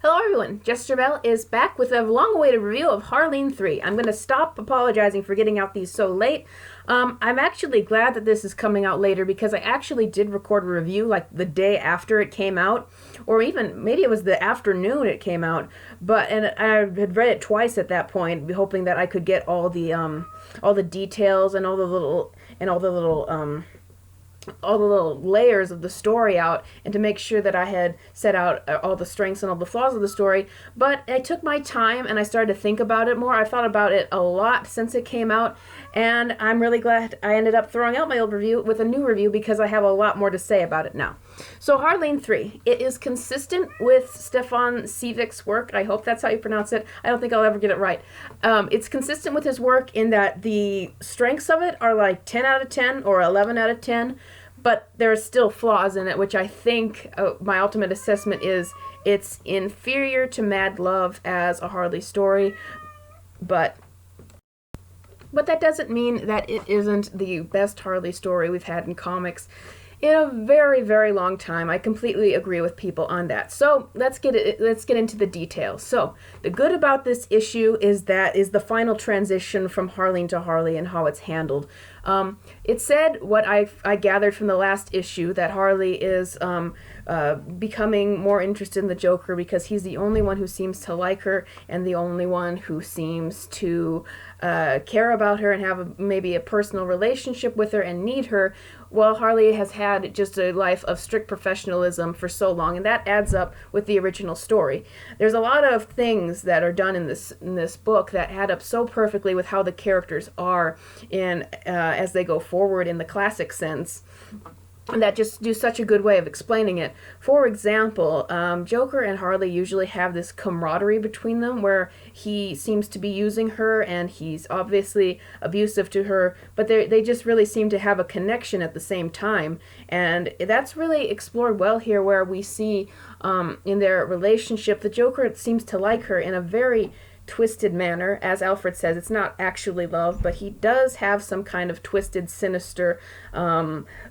Hello everyone, Jester Bell is back with a long-awaited review of Harleen 3. I'm going to stop apologizing for getting out these so late. I'm actually glad that this is coming out later because I actually did record a review like the day after it came out, or even maybe it was the afternoon it came out, and I had read it twice at that point, hoping that I could get all the details and all the little layers of the story out, and to make sure that I had set out all the strengths and all the flaws of the story. But I took my time and I started to think about it more. I thought about it a lot since it came out, and I'm really glad I ended up throwing out my old review with a new review because I have a lot more to say about it now. So Harleen 3, it is consistent with Stefan Sivic's work. I hope that's how you pronounce it. I don't think I'll ever get it right. It's consistent with his work in that the strengths of it are like 10 out of 10 or 11 out of 10, but there are still flaws in it, which I think my ultimate assessment is it's inferior to Mad Love as a Harley story, but that doesn't mean that it isn't the best Harley story we've had in comics in a very, very long time. I completely agree with people on that. So let's get into the details. So the good about this issue is the final transition from Harleen to Harley and how it's handled. It said what I gathered from the last issue, that Harley is becoming more interested in the Joker because he's the only one who seems to like her and the only one who seems to care about her and have maybe a personal relationship with her and need her, while Harley has had just a life of strict professionalism for so long, and that adds up with the original story. There's a lot of things that are done in this book that add up so perfectly with how the characters are as they go forward in the classic sense, and that just do such a good way of explaining it. For example, Joker and Harley usually have this camaraderie between them where he seems to be using her and he's obviously abusive to her, but they just really seem to have a connection at the same time. And that's really explored well here, where we see in their relationship, the Joker seems to like her in a very twisted manner. As Alfred says, it's not actually love, but he does have some kind of twisted, sinister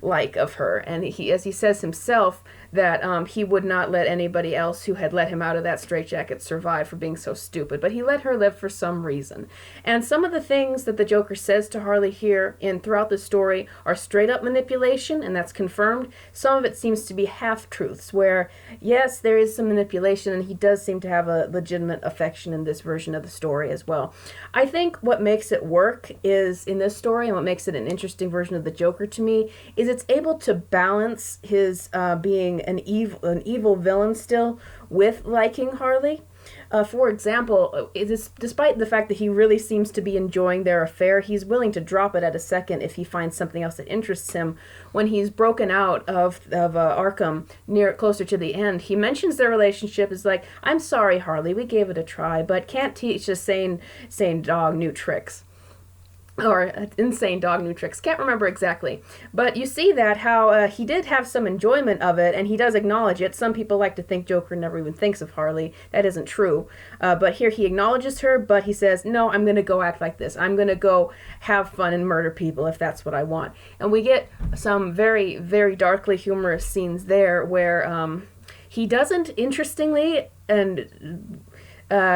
like of her. And as he says himself, that he would not let anybody else who had let him out of that straitjacket survive for being so stupid, but he let her live for some reason. And some of the things that the Joker says to Harley here throughout the story are straight up manipulation, and that's confirmed. Some of it seems to be half-truths, where yes, there is some manipulation, and he does seem to have a legitimate affection in this version of the story as well. I think what makes it work is, in this story, and what makes it an interesting version of the Joker to me, is it's able to balance his being an evil villain still with liking Harley. For example, despite the fact that he really seems to be enjoying their affair, he's willing to drop it at a second if he finds something else that interests him. When he's broken out of Arkham closer to the end, he mentions their relationship is like, "I'm sorry, Harley, we gave it a try, but can't teach a sane dog new tricks." Or insane dog new tricks. Can't remember exactly. But you see that how he did have some enjoyment of it, and he does acknowledge it. Some people like to think Joker never even thinks of Harley. That isn't true. But here he acknowledges her, but he says, no, I'm going to go act like this. I'm going to go have fun and murder people if that's what I want. And we get some very, very darkly humorous scenes there where he doesn't, interestingly, and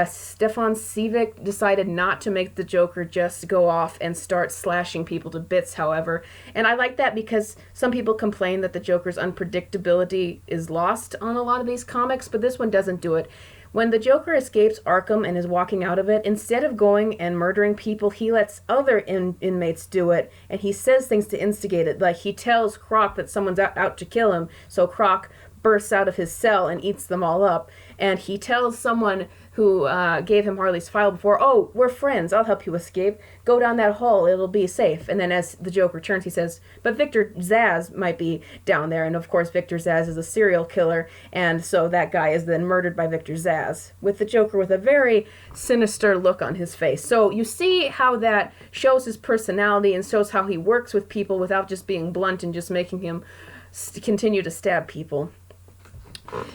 Stefan Sivic decided not to make the Joker just go off and start slashing people to bits, however. And I like that because some people complain that the Joker's unpredictability is lost on a lot of these comics, but this one doesn't do it. When the Joker escapes Arkham and is walking out of it, instead of going and murdering people, he lets other inmates do it, and he says things to instigate it. Like, he tells Croc that someone's out to kill him, so Croc bursts out of his cell and eats them all up. And he tells someone who gave him Harley's file before, "Oh, we're friends, I'll help you escape. Go down that hole, it'll be safe." And then as the Joker returns, he says, "But Victor Zsasz might be down there." And of course, Victor Zsasz is a serial killer, and so that guy is then murdered by Victor Zsasz, with the Joker with a very sinister look on his face. So you see how that shows his personality and shows how he works with people without just being blunt and just making him continue to stab people.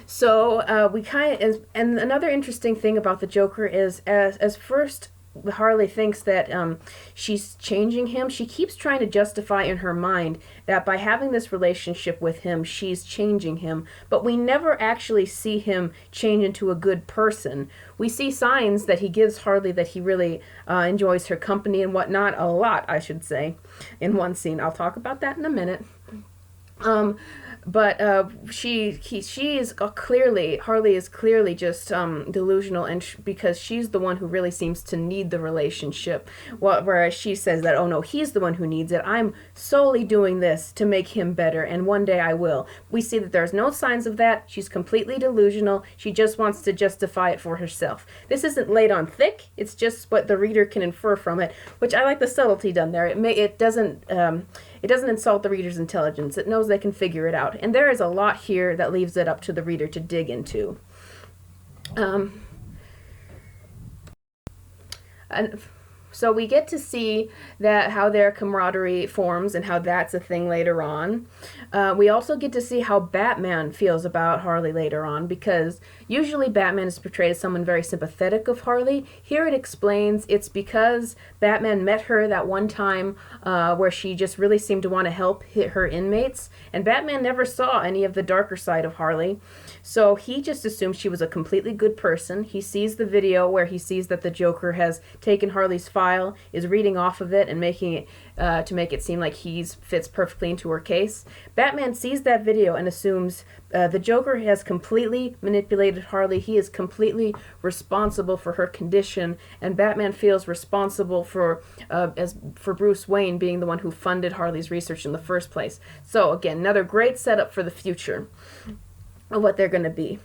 So we and another interesting thing about the Joker is as first Harley thinks that she's changing him. She keeps trying to justify in her mind that by having this relationship with him, she's changing him. But we never actually see him change into a good person. We see signs that he gives Harley that he really enjoys her company and whatnot, a lot, I should say, in one scene. I'll talk about that in a minute. But she is clearly, Harley is clearly just delusional, and because she's the one who really seems to need the relationship, whereas she says that, oh no, he's the one who needs it. I'm solely doing this to make him better, and one day I will. We see that there's no signs of that. She's completely delusional. She just wants to justify it for herself. This isn't laid on thick. It's just what the reader can infer from it, which I like the subtlety done there. It doesn't insult the reader's intelligence. It knows they can figure it out. And there is a lot here that leaves it up to the reader to dig into. And so we get to see that how their camaraderie forms and how that's a thing later on. We also get to see how Batman feels about Harley later on, because usually Batman is portrayed as someone very sympathetic of Harley. Here it explains it's because Batman met her that one time where she just really seemed to want to help her inmates, and Batman never saw any of the darker side of Harley. So he just assumed she was a completely good person. He sees the video where he sees that the Joker has taken Harley's file, is reading off of it and making it to make it seem like he fits perfectly into her case. Batman sees that video and assumes the Joker has completely manipulated Harley. He is completely responsible for her condition, and Batman feels responsible for Bruce Wayne being the one who funded Harley's research in the first place. So again, another great setup for the future of what they're going to be.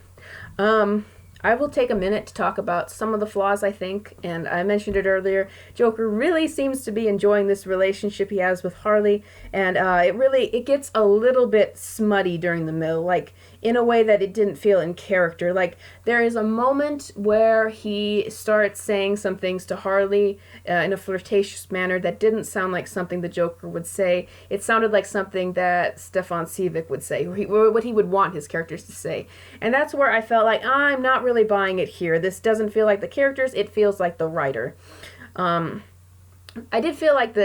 I will take a minute to talk about some of the flaws, I think, and I mentioned it earlier. Joker really seems to be enjoying this relationship he has with Harley, and it gets a little bit smutty during the middle, like in a way that it didn't feel in character. Like there is a moment where he starts saying some things to Harley in a flirtatious manner that didn't sound like something the Joker would say. It sounded like something that Stefan Seivik would say, or what he would want his characters to say. And that's where I felt like, I'm not really buying it here. This doesn't feel like the characters, it feels like the writer. I did feel like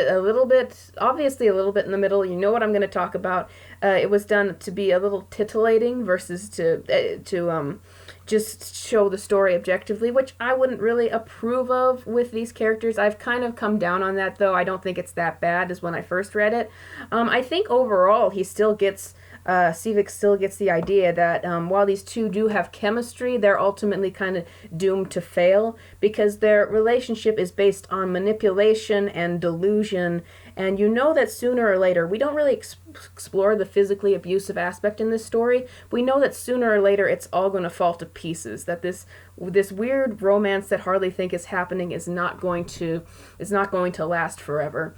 obviously a little bit in the middle. You know what I'm going to talk about. It was done to be a little titillating versus to just show the story objectively, which I wouldn't really approve of with these characters. I've kind of come down on that, though. I don't think it's that bad as when I first read it. I think overall Seivik still gets the idea that while these two do have chemistry, they're ultimately kind of doomed to fail because their relationship is based on manipulation and delusion. And you know that sooner or later, we don't really explore the physically abusive aspect in this story. We know that sooner or later it's all going to fall to pieces. That this weird romance that Harley think is happening is not going to last forever.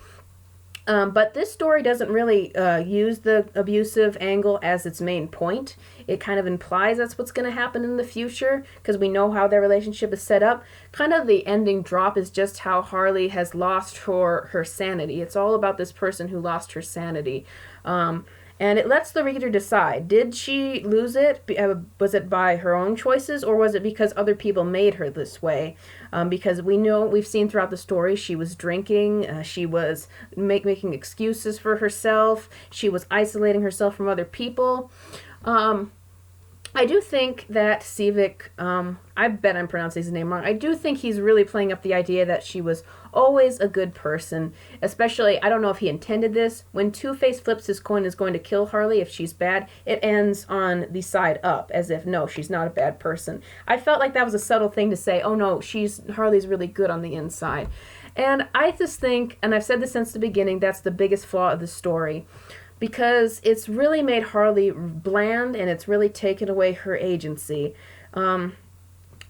But this story doesn't really use the abusive angle as its main point. It kind of implies that's what's going to happen in the future because we know how their relationship is set up. Kind of the ending drop is just how Harley has lost her sanity. It's all about this person who lost her sanity. And it lets the reader decide. Did she lose it? Was it by her own choices, or was it because other people made her this way? Because we've seen throughout the story, she was drinking, she was making excuses for herself, she was isolating herself from other people. I do think that Seivik, I bet I'm pronouncing his name wrong, I do think he's really playing up the idea that she was always a good person, especially, I don't know if he intended this, when Two-Face flips his coin is going to kill Harley if she's bad, it ends on the side up, as if, no, she's not a bad person. I felt like that was a subtle thing to say, oh no, Harley's really good on the inside. And I just think, and I've said this since the beginning, that's the biggest flaw of the story. Because it's really made Harley bland and it's really taken away her agency.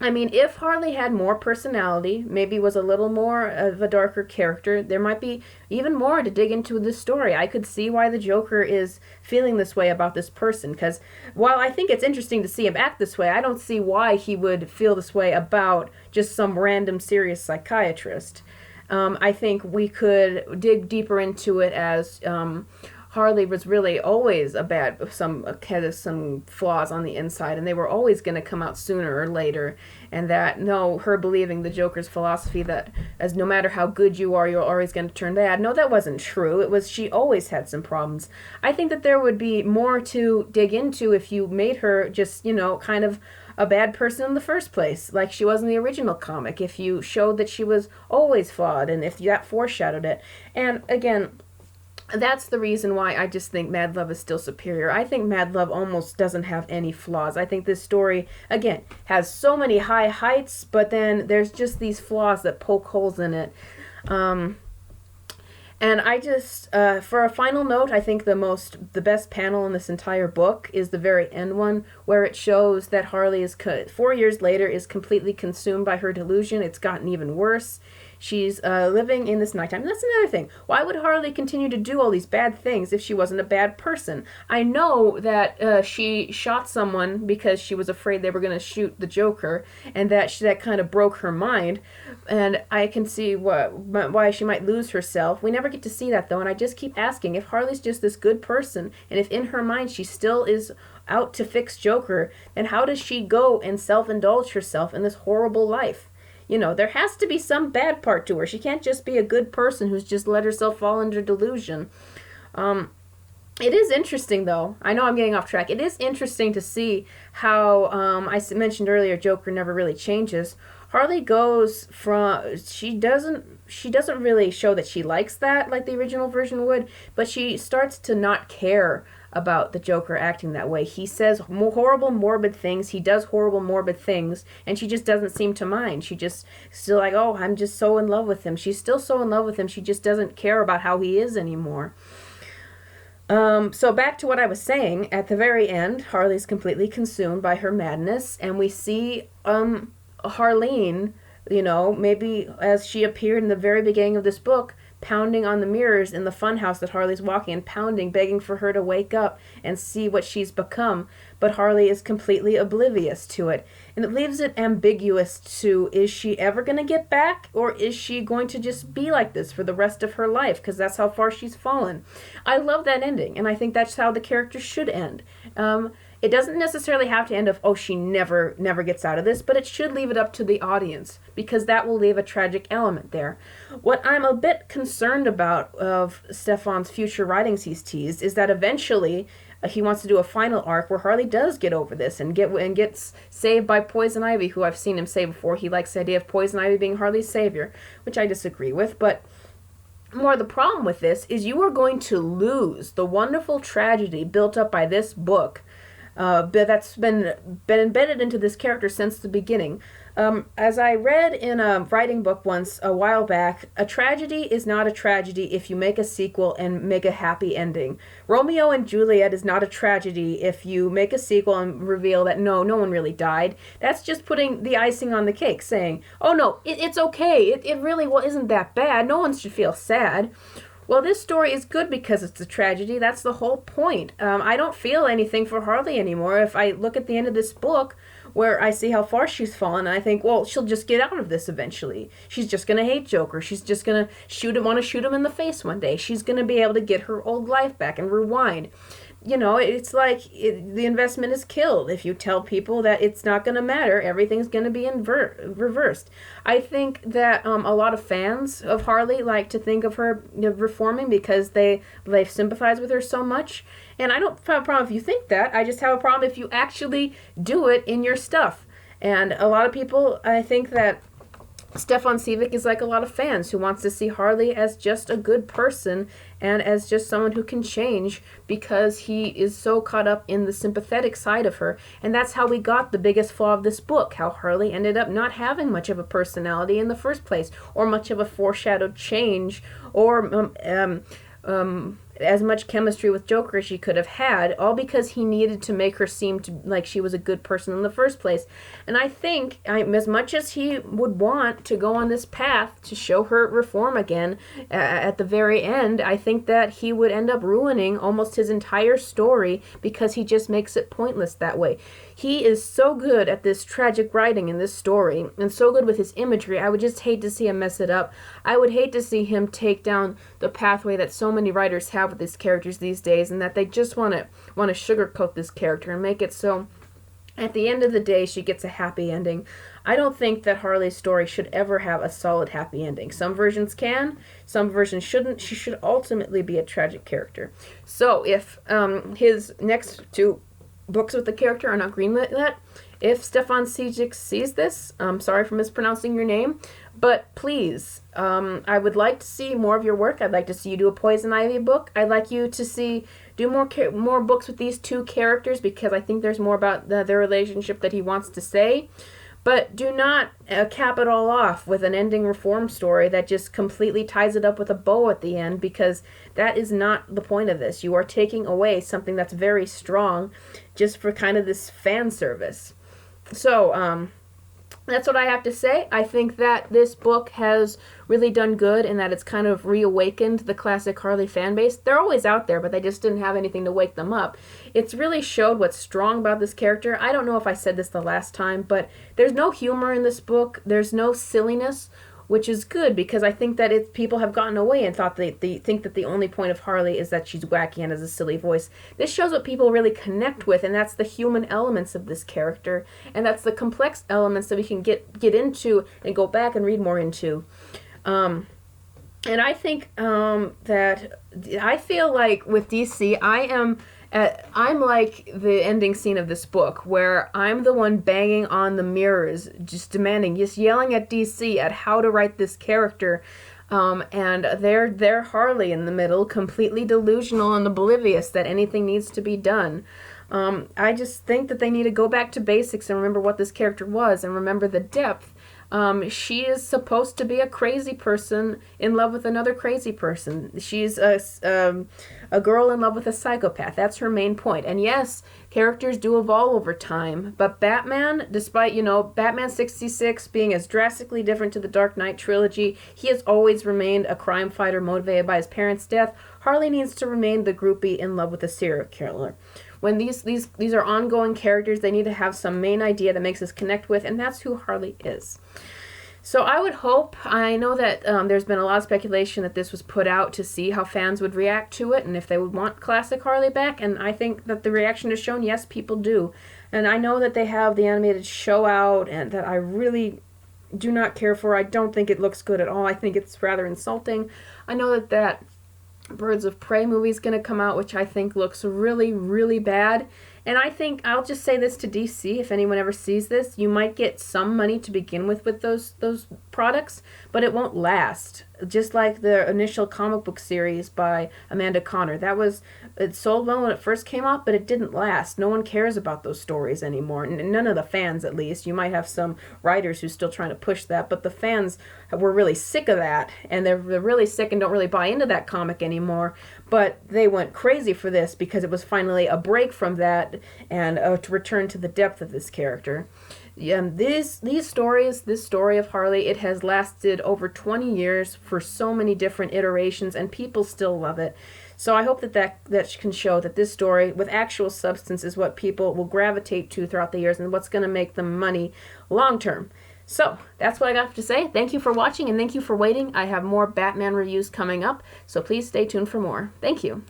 If Harley had more personality, maybe was a little more of a darker character, there might be even more to dig into this story. I could see why the Joker is feeling this way about this person, because while I think it's interesting to see him act this way, I don't see why he would feel this way about just some random serious psychiatrist. I think we could dig deeper into it as Harley was really always had some flaws on the inside, and they were always going to come out sooner or later. And that, no, her believing the Joker's philosophy that as no matter how good you are, you're always going to turn bad. No, that wasn't true. It was she always had some problems. I think that there would be more to dig into if you made her just, kind of a bad person in the first place, like she was in the original comic, if you showed that she was always flawed and if that foreshadowed it. And again, that's the reason why I just think Mad Love is still superior. I think Mad Love almost doesn't have any flaws. I think this story, again, has so many high heights, but then there's just these flaws that poke holes in it. And I just, for a final note, I think the best panel in this entire book is the very end one, where it shows that Harley is 4 years later is completely consumed by her delusion. It's gotten even worse. She's living in this nighttime. And that's another thing. Why would Harley continue to do all these bad things if she wasn't a bad person? I know that she shot someone because she was afraid they were going to shoot the Joker, and that kind of broke her mind. And I can see why she might lose herself. We never get to see that, though, and I just keep asking, if Harley's just this good person, and if in her mind she still is out to fix Joker, then how does she go and self-indulge herself in this horrible life? There has to be some bad part to her. She can't just be a good person who's just let herself fall under delusion. It is interesting, though. I know I'm getting off track. It is interesting to see how, I mentioned earlier, Joker never really changes. Harley goes from, she doesn't really show that she likes that like the original version would, but she starts to not care about the Joker acting that way. He says horrible, morbid things. He does horrible, morbid things, and she just doesn't seem to mind. She just still like, oh, I'm just so in love with him. She's still so in love with him. She just doesn't care about how he is anymore. So back to what I was saying. At the very end, Harley's completely consumed by her madness, and we see Harleen, maybe as she appeared in the very beginning of this book, pounding on the mirrors in the funhouse that Harley's walking and pounding, begging for her to wake up and see what she's become. But Harley is completely oblivious to it. And it leaves it ambiguous to, is she ever going to get back? Or is she going to just be like this for the rest of her life? Because that's how far she's fallen. I love that ending, and I think that's how the character should end. It doesn't necessarily have to end of, oh, she never gets out of this, but it should leave it up to the audience, because that will leave a tragic element there. What I'm a bit concerned about of Stefan's future writings he's teased is that eventually he wants to do a final arc where Harley does get over this and gets saved by Poison Ivy, who I've seen him say before. He likes the idea of Poison Ivy being Harley's savior, which I disagree with, but more the problem with this is you are going to lose the wonderful tragedy built up by this book, that's been embedded into this character since the beginning. As I read in a writing book once a while back, a tragedy is not a tragedy if you make a sequel and make a happy ending. Romeo and Juliet is not a tragedy if you make a sequel and reveal that no one really died. That's just putting the icing on the cake, saying, oh no, it's okay, it really isn't that bad, no one should feel sad. Well, this story is good because it's a tragedy. That's the whole point. I don't feel anything for Harley anymore. If I look at the end of this book, where I see how far she's fallen, and I think, well, she'll just get out of this eventually. She's just going to hate Joker. She's just going to want to shoot him in the face one day. She's going to be able to get her old life back and rewind. It's like the investment is killed if you tell people that it's not going to matter. Everything's going to be reversed. I think that a lot of fans of Harley like to think of her reforming because they sympathize with her so much. And I don't have a problem if you think that. I just have a problem if you actually do it in your stuff. And a lot of people, I think that Stefan Seivik is like a lot of fans who wants to see Harley as just a good person and as just someone who can change because he is so caught up in the sympathetic side of her. And that's how we got the biggest flaw of this book, how Harley ended up not having much of a personality in the first place, or much of a foreshadowed change, or as much chemistry with Joker as she could have had, all because he needed to make her seem like she was a good person in the first place. And I think, as much as he would want to go on this path to show her reform again at the very end, I think that he would end up ruining almost his entire story because he just makes it pointless that way. He is so good at this tragic writing in this story, and so good with his imagery. I would just hate to see him mess it up. I would hate to see him take down the pathway that so many writers have have with these characters these days, and that they just want to sugarcoat this character and make it so at the end of the day she gets a happy ending. I don't think that Harley's story should ever have a solid happy ending. Some versions can, some versions shouldn't. She should ultimately be a tragic character. So if his next two books with the character are not greenlit yet, if Stefan Sejic sees this, I'm sorry for mispronouncing your name, but please, I would like to see more of your work. I'd like to see you do a Poison Ivy book. I'd like you to do more books with these two characters, because I think there's more about their relationship that he wants to say. But do not cap it all off with an ending reform story that just completely ties it up with a bow at the end, because that is not the point of this. You are taking away something that's very strong just for kind of this fan service. So, that's what I have to say. I think that this book has really done good in that it's kind of reawakened the classic Harley fan base. They're always out there, but they just didn't have anything to wake them up. It's really showed what's strong about this character. I don't know if I said this the last time, but there's no humor in this book. There's no silliness, which is good, because I think that people have gotten away and thought they think that the only point of Harley is that she's wacky and has a silly voice. This shows what people really connect with, and that's the human elements of this character, and that's the complex elements that we can get into and go back and read more into. And I think that I feel like with DC, I'm like the ending scene of this book, where I'm the one banging on the mirrors, just demanding, just yelling at DC at how to write this character, and they're Harley in the middle, completely delusional and oblivious that anything needs to be done. I just think that they need to go back to basics and remember what this character was, and remember the depth. She is supposed to be a crazy person in love with another crazy person. She's a girl in love with a psychopath. That's her main point. And yes, characters do evolve over time, but Batman, despite, Batman 66 being as drastically different to the Dark Knight trilogy, he has always remained a crime fighter motivated by his parents' death. Harley needs to remain the groupie in love with a serial killer. When these are ongoing characters, they need to have some main idea that makes us connect with, and that's who Harley is. So I know that there's been a lot of speculation that this was put out to see how fans would react to it and if they would want classic Harley back, and I think that the reaction has shown yes, people do. And I know that they have the animated show out, and that I really do not care for. I don't think it looks good at all. I think it's rather insulting. I know that Birds of Prey movie is going to come out, which I think looks really, really bad. And I think, I'll just say this to DC, if anyone ever sees this, you might get some money to begin with those products, but it won't last. Just like the initial comic book series by Amanda Conner. It sold well when it first came out, but it didn't last. No one cares about those stories anymore. None of the fans, at least. You might have some writers who's still trying to push that, but the fans were really sick of that, and they're really sick and don't really buy into that comic anymore. But they went crazy for this because it was finally a break from that and to return to the depth of this character. This story of Harley, it has lasted over 20 years for so many different iterations, and people still love it. So I hope that can show that this story with actual substance is what people will gravitate to throughout the years, and what's going to make them money long term. So that's what I got to say. Thank you for watching, and thank you for waiting. I have more Batman reviews coming up, so please stay tuned for more. Thank you.